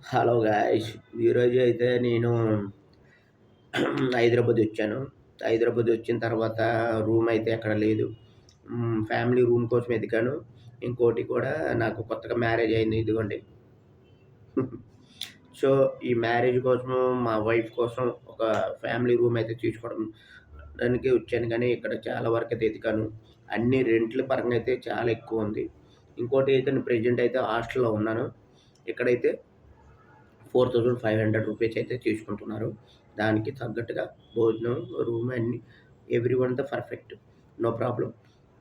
Hello guys! ఈరోజు అయితే నేను హైదరాబాద్ వచ్చాను. హైదరాబాద్ వచ్చిన తర్వాత రూమ్ అయితే ఎక్కడ లేదు. ఫ్యామిలీ రూమ్ కోసం వెతికాను. ఇంకోటి కూడా నాకు కొత్తగా మ్యారేజ్ అయింది ఇదిగోండి. సో, ఈ మ్యారేజ్ కోసము మా వైఫ్ కోసం ఒక ఫ్యామిలీ రూమ్ అయితే తీసుకోవడం దానికి వచ్చాను కానీ ఇక్కడ చాలా వరకైతే ఎతికాను. అన్ని రెంట్‌ల పరంగా అయితే చాలా ఎక్కువుంది. ఇంకోటి అయితే నేను ప్రెజెంట్ అయితే హాస్టల్‌లో ఉన్నాను. ఇక్కడైతే 4,500 రూపీస్ అయితే తీసుకుంటున్నారు. దానికి తగ్గట్టుగా భోజనం, రూమ్ అన్నీ every one the perfect. No problem.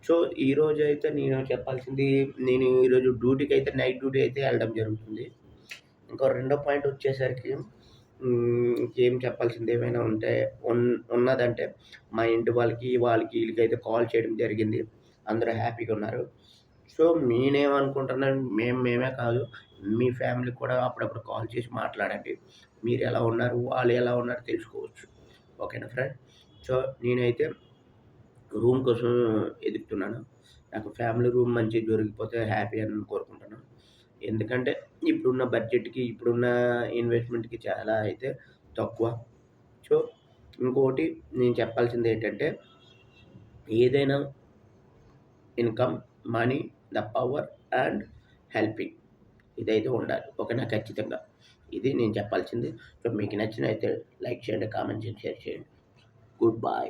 So, ఈరోజైతే నేను చెప్పాల్సింది నేను ఈరోజు డ్యూటీకైతే నైట్ డ్యూటీ అయితే ఎళ్ళడం జరుగుతుంది. ఇంకో రెండో పాయింట్ వచ్చేసరికి ఇంకేం చెప్పాల్సింది ఏమైనా ఉంటే ఉన్నదంటే మా ఇంటి వాళ్ళకి ఈళ్ళకైతే కాల్ చేయడం జరిగింది. అందరూ హ్యాపీగా ఉన్నారు. సో, నేనేమనుకుంటున్నాను మేమే కాదు మీ ఫ్యామిలీకి కూడా అప్పుడప్పుడు కాల్ చేసి మాట్లాడండి. మీరెలా ఉన్నారు? వాళ్ళు ఎలా ఉన్నారో తెలుసుకోవచ్చు. ఓకేనా ఫ్రెండ్? సో, నేనైతే రూమ్ కోసం ఎదుగుతున్నాను. నాకు ఫ్యామిలీ రూమ్ మంచిగా దొరికిపోతే హ్యాపీ అని కోరుకుంటున్నాను. ఎందుకంటే ఇప్పుడున్న బడ్జెట్‌కి, ఇప్పుడున్న ఇన్వెస్ట్‌మెంట్‌కి చాలా అయితే తక్కువ. సో, ఇంకోటి నేను చెప్పాల్సిందేంటంటే ఏదైనా income, money, the power and helping ఇదైతే ఉండాలి. ఓకేనా? ఖచ్చితంగా. ఇది నేను చెప్పాల్సింది. సో, మీకు నచ్చినయితే లైక్ చేయండి, కామెంట్ చేయండి, షేర్ చేయండి. Good bye.